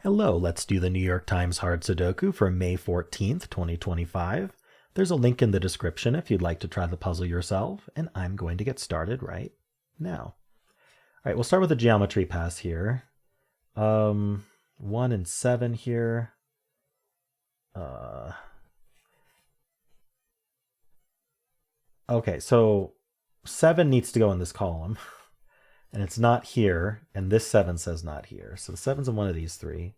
Hello, let's do the New York Times Hard Sudoku for May 14th, 2025. There's a link in the description if you'd like to try the puzzle yourself, and I'm going to get started right now. All right, we'll start with the geometry pass here. 1 and 7 here. Okay, so 7 needs to go in this column, and it's not here, and this 7 says not here. So the 7's in one of these three.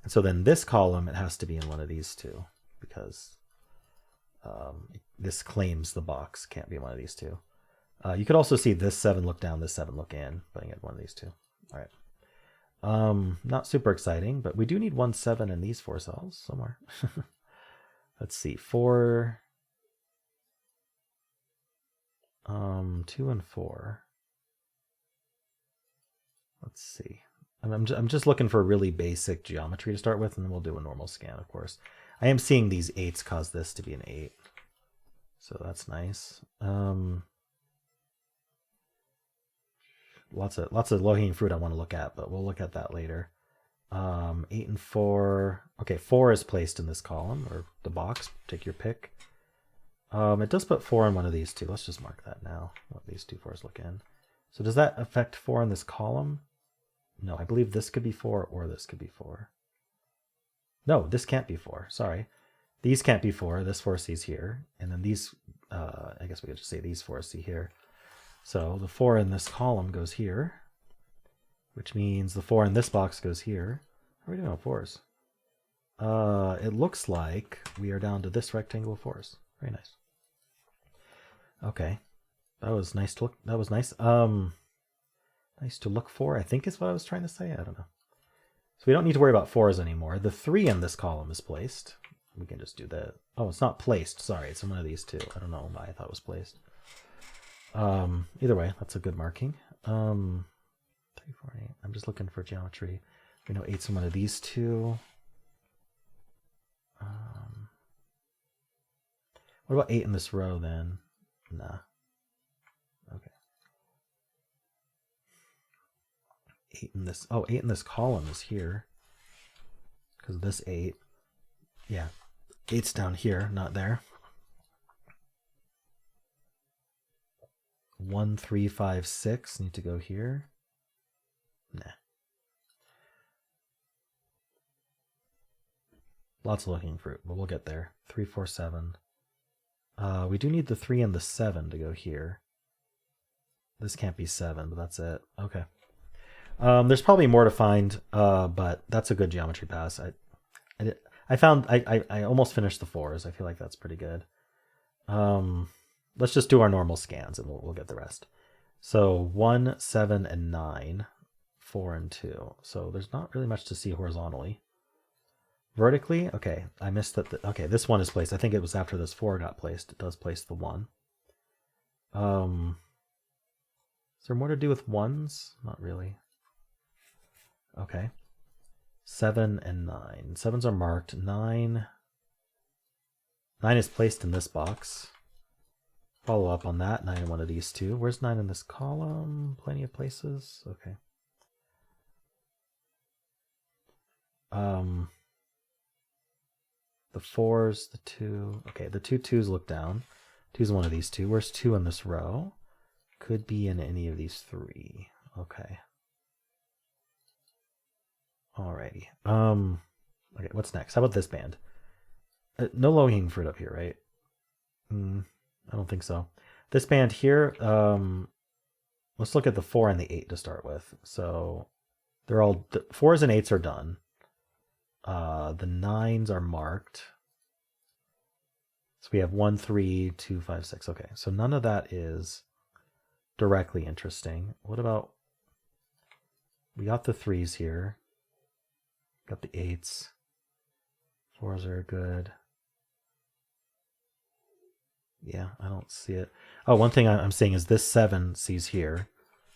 And so then this column, it has to be in one of these two, because this claims the box can't be one of these two. You could also see this 7 look down, this 7 look in, putting it in one of these two. All right. Not super exciting, but we do need 1, 7 in these 4 cells somewhere. Let's see, 4, 2 and 4. Let's see. I'm just looking for really basic geometry to start with, and then we'll do a normal scan, of course. I am seeing these 8s cause this to be an 8. So that's nice. Lots of low-hanging fruit I want to look at, but we'll look at that later. 8 and 4. Okay, 4 is placed in this column, or the box. Take your pick. It does put 4 in one of these two. Let's just mark that now, what these two 4s look in. So does that affect 4 in this column? No, I believe this could be 4 or this could be 4. No, this can't be 4. Sorry. These can't be 4. This 4C's here. And then these, I guess we could just say these 4C here. So the 4 in this column goes here, which means the 4 in this box goes here. How are we doing on 4s? It looks like we are down to this rectangle of 4s. Very nice. Okay. That was nice to look. That was nice. Nice to look for, I think is what I was trying to say. I don't know. So we don't need to worry about 4s anymore. The 3 in this column is placed. We can just do that. Oh, it's not placed. Sorry, it's in one of these two. I don't know why I thought it was placed. Either way, that's a good marking. 3, 4, 8. I'm just looking for geometry. We know 8's in one of these two. What about 8 in this row then? Nah. Okay. 8 in this. Oh, 8 in this column is here. Because this 8. Yeah. 8's down here, not there. 1, 3, 5, 6 need to go here. Nah. Lots of looking fruit, but we'll get there. 3, 4, 7. We do need the 3 and the 7 to go here. This can't be 7, but that's it. Okay. There's probably more to find, but that's a good geometry pass. I almost finished the 4s. I feel like that's pretty good. Let's just do our normal scans and we'll get the rest. So 1, 7, and 9, 4 and 2. So there's not really much to see horizontally. Vertically, okay, I missed that. Okay, this 1 is placed. I think it was after this 4 got placed. It does place the 1. Is there more to do with 1s? Not really. Okay. 7 and 9. 7s are marked. 9 is placed in this box. Follow up on that. 9 in one of these two. Where's 9 in this column? Plenty of places. Okay. The 4s, the 2. Okay, the 2s look down. 2's in one of these two. Where's 2 in this row? Could be in any of these 3. Okay. Alrighty. Okay, what's next? How about this band? No low-hanging fruit up here, right? I don't think so. This band here, let's look at the 4 and the 8 to start with. So they're all, the 4s and 8s are done. The 9s are marked. So we have 1, 3, 2, 5, 6. Okay, so none of that is directly interesting. What about, we got the 3s here. Got the 8s. 4s are good. Yeah, I don't see it. Oh, one thing I'm seeing is this 7 sees here.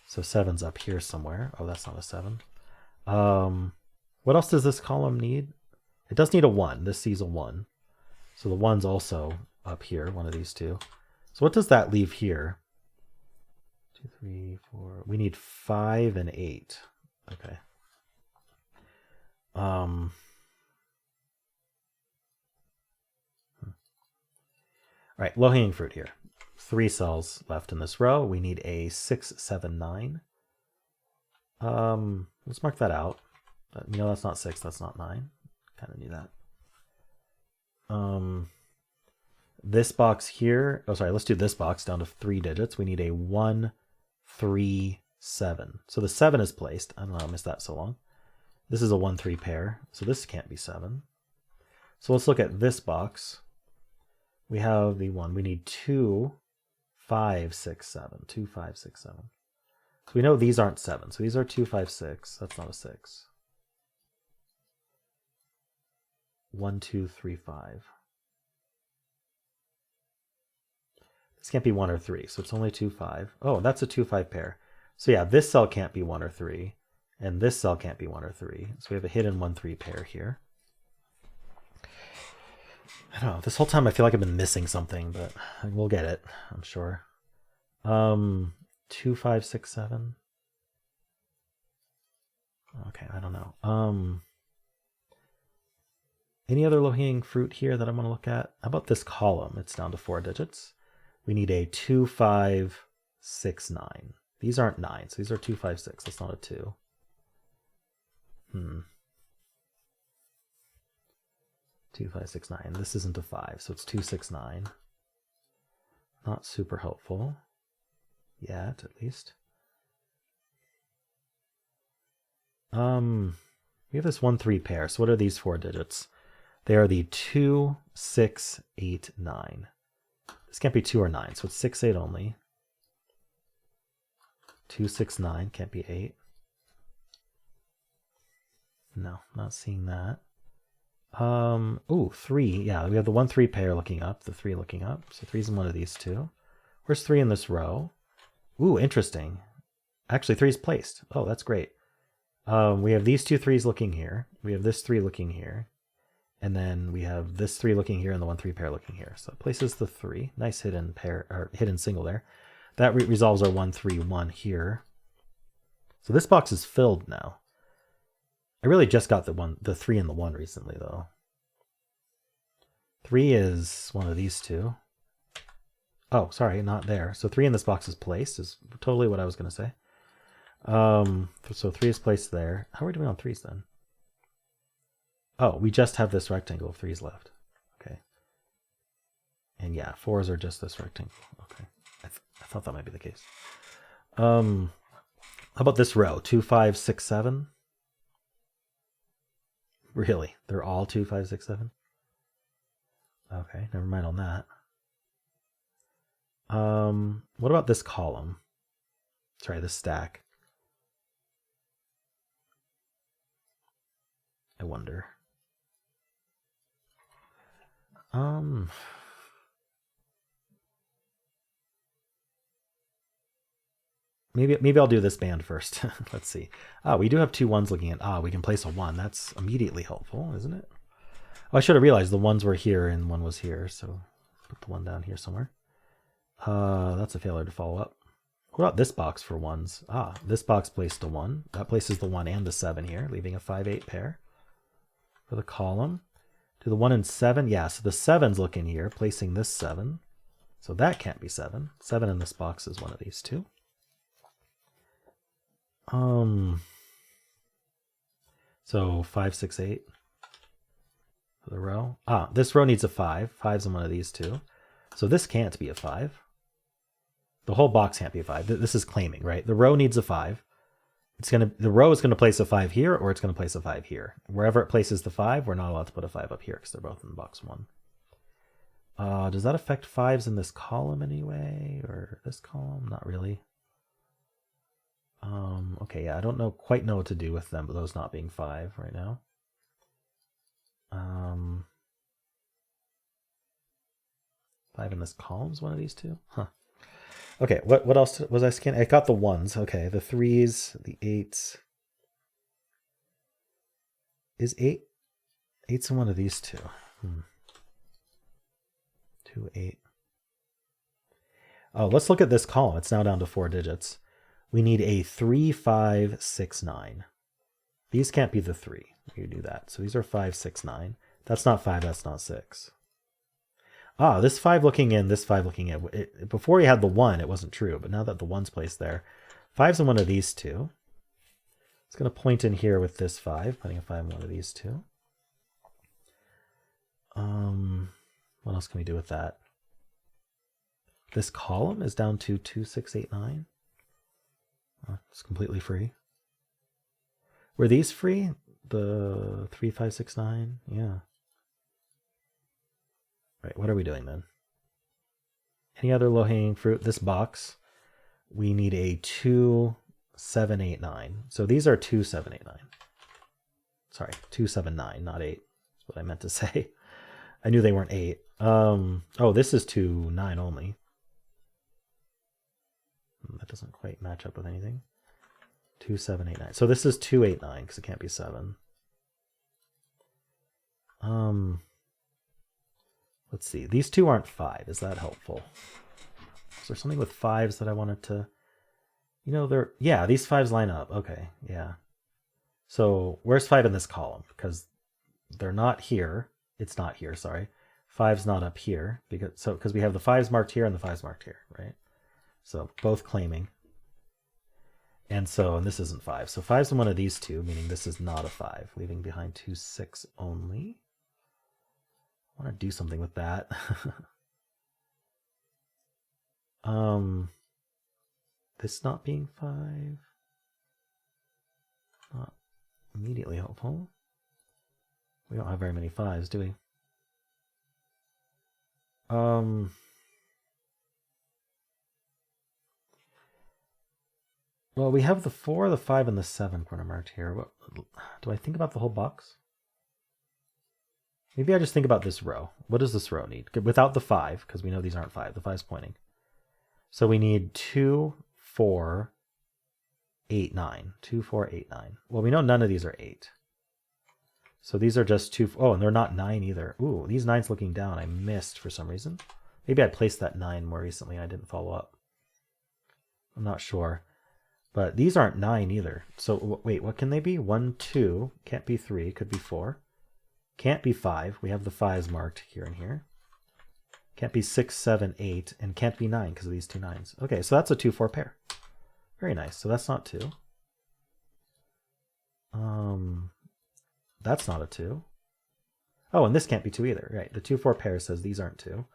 So 7's up here somewhere. Oh, that's not a 7. What else does this column need? It does need a 1. This sees a 1. So the 1's also up here, one of these two. So what does that leave here? 2, 3, 4. We need 5 and 8. Okay. All right, low-hanging fruit here. 3 cells left in this row. We need a 6, 7, 9. Let's mark that out. You know, that's not 6, that's not 9. Kind of need that. This box here, oh sorry, let's do this box down to 3 digits. We need a 1, 3, 7. So the 7 is placed. I don't know, I missed that so long. This is a 1, 3 pair, so this can't be 7. So let's look at this box. We have the 1. We need 2, 5, 6, 7. 2, 5, 6, 7. So we know these aren't 7. So these are 2, 5, 6. That's not a 6. 1, 2, 3, 5. This can't be 1 or 3, so it's only 2, 5. Oh, that's a 2, 5 pair. So yeah, this cell can't be 1 or 3, and this cell can't be 1 or 3. So we have a hidden 1, 3 pair here. I don't know. This whole time I feel like I've been missing something, but we'll get it, I'm sure. 2, 5, 6, 7. Okay, I don't know. Any other low-hanging fruit here that I want to look at? How about this column? It's down to 4 digits. We need a 2, 5, 6, 9. These aren't 9, so these are 2, 5, 6. That's not a 2. 2, 5, 6, 9. This isn't a 5, so it's 2, 6, 9. Not super helpful yet, at least. We have this 1, 3 pair. So what are these 4 digits? They are the 2, 6, 8, 9. This can't be 2 or 9, so it's 6, 8 only. 2, 6, 9 can't be 8. No, not seeing that. Ooh, 3. Yeah, we have the 1, 3 pair looking up, the 3 looking up. So 3's in one of these two. Where's 3 in this row? Ooh, interesting. Actually, 3's placed. Oh, that's great. We have these 2 3's looking here. We have this 3 looking here. And then we have this 3 looking here and the 1, 3 pair looking here. So it places the 3. Nice hidden pair, or hidden single there. That resolves our 1, 3, 1 here. So this box is filled now. I really just got the 3 and the 1 recently, though. 3 is one of these two. Oh, sorry, not there. So 3 in this box is placed, is totally what I was going to say. So 3 is placed there. How are we doing on 3's then? Oh, we just have this rectangle of 3's left. Okay. And yeah, 4's are just this rectangle. Okay. I thought that might be the case. How about this row? 2, 5, 6, 7? Really? They're all 2, 5, 6, 7? Okay, never mind on that. What about this column? Sorry, this stack. I wonder. Maybe I'll do this band first. Let's see. We do have 2 1s looking at. We can place a 1. That's immediately helpful, isn't it? Oh, I should have realized the 1s were here and 1 was here, so put the 1 down here somewhere. That's a failure to follow up. What about this box for 1s? This box placed a 1. That places the 1 and the 7 here, leaving a 5, 8 pair. For the column. Do the 1 and 7? Yeah, so the 7's looking here, placing this 7. So that can't be 7. 7 in this box is one of these two. So 5, 6, 8 for the row. This row needs a 5. 5's in one of these two. So this can't be a 5. The whole box can't be a 5. This is claiming, right? The row needs a 5. The row is going to place a 5 here, or it's going to place a 5 here. Wherever it places the 5, we're not allowed to put a 5 up here because they're both in box 1. Does that affect 5s in this column anyway, or this column? Not really. Okay, yeah, I don't quite know what to do with them, but those not being 5 right now. 5 in this column is one of these two? Huh. Okay, what else was I scanning? I got the 1s. Okay, the 3s, the 8s. Is 8? 8's in one of these two. 2, 8. Oh, let's look at this column. It's now down to 4 digits. We need a 3, 5, 6, 9. These can't be the 3. You do that. So these are 5, 6, 9. That's not 5, that's not 6. Ah, this 5 looking in, this 5 looking in. Before you had the 1, it wasn't true, but now that the 1's placed there, 5's in one of these two. It's going to point in here with this 5, putting a 5 in one of these two. What else can we do with that? This column is down to 2, 6, 8, 9. Oh, it's completely free. Were these free? The 3, 5, 6, 9? Yeah. Right, what are we doing then? Any other low-hanging fruit? This box, we need a 2, 7, 8, 9. So these are 2, 7, 8, 9. Sorry, 2, 7, 9, not 8. That's what I meant to say. I knew they weren't 8. Oh, this is 2, 9 only. That doesn't quite match up with anything. 2, 7, 8, 9. So this is 2, 8, 9 because it can't be 7. Let's see. These two aren't 5. Is that helpful? Is there something with 5s that I wanted to... You know, they're... Yeah, these 5s line up. Okay, yeah. So where's 5 in this column? Because they're not here. It's not here, sorry. 5's not up here. Because we have the 5s marked here and the 5s marked here, right? So both claiming. And this isn't 5. So 5's in one of these two, meaning this is not a 5. Leaving behind 2, 6 only. I want to do something with that. This not being 5. Not immediately helpful. We don't have very many 5s, do we? Well, we have the 4, the 5, and the 7 corner marked here. What do I think about the whole box? Maybe I just think about this row. What does this row need? Without the 5, because we know these aren't 5. The 5's pointing. So we need 2, 4, 8, 9. 2, 4, 8, 9. Well, we know none of these are 8. So these are just 2. Oh, and they're not 9 either. Ooh, these 9's looking down. I missed for some reason. Maybe I placed that 9 more recently and I didn't follow up. I'm not sure. But these aren't 9 either. So wait, what can they be? 1, 2. Can't be 3. Could be 4. Can't be 5. We have the 5s marked here and here. Can't be 6, 7, 8. And can't be 9 because of these two 9s. Okay, so that's a 2, 4 pair. Very nice. So that's not 2. That's not a 2. Oh, and this can't be 2 either. Right, the 2, 4 pair says these aren't 2.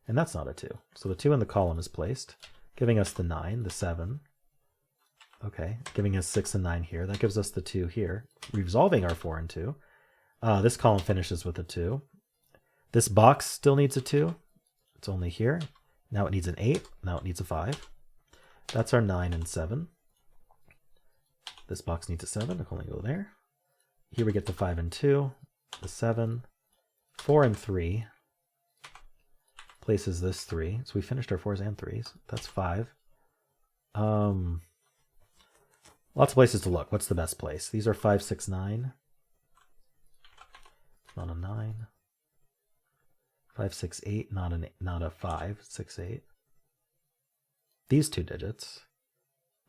And that's not a 2. So the 2 in the column is placed, giving us the 9, the 7. Okay, giving us 6 and 9 here. That gives us the 2 here, resolving our 4 and 2. This column finishes with a 2. This box still needs a 2. It's only here. Now it needs an 8. Now it needs a 5. That's our 9 and 7. This box needs a 7. It'll only go there. Here we get the 5 and 2. The 7. 4 and 3. Places this 3. So we finished our 4s and 3s. That's 5. Lots of places to look. What's the best place? These are 5, 6, 9. Not a 9. 5, 6, 8. Not a 5. 6, 8. These two digits.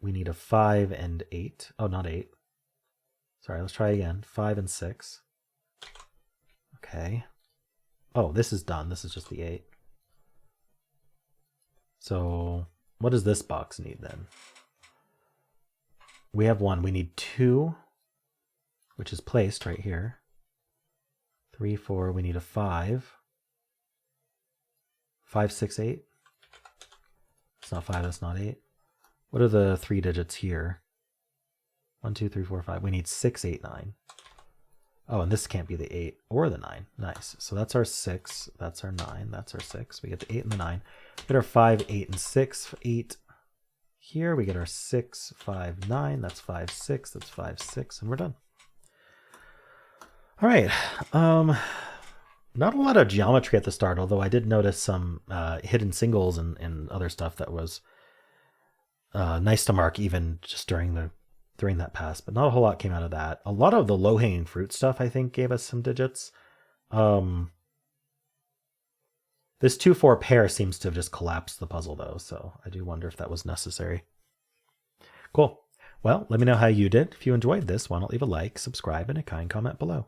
We need a 5 and 8. Oh, not 8. Sorry, let's try again. 5 and 6. Okay. Oh, this is done. This is just the 8. So what does this box need then? We have 1. We need 2, which is placed right here. 3, 4. We need a 5. 5, 6, 8. It's not 5. That's not 8. What are the 3 digits here? 1, 2, 3, 4, 5. We need 6, 8, 9. Oh, and this can't be the 8 or the 9. Nice. So that's our 6. That's our 9. That's our 6. We get the 8 and the 9. We get our 5, 8, and 6. 8 here. We get our 6, 5, 9. That's 5, 6. That's 5, 6. And we're done. All right. Not a lot of geometry at the start, although I did notice some hidden singles and other stuff that was nice to mark even just during that pass, but not a whole lot came out of that. A lot of the low-hanging fruit stuff, I think, gave us some digits. This 2-4 pair seems to have just collapsed the puzzle, though, so I do wonder if that was necessary. Cool. Well, let me know how you did. If you enjoyed this, why not leave a like, subscribe, and a kind comment below.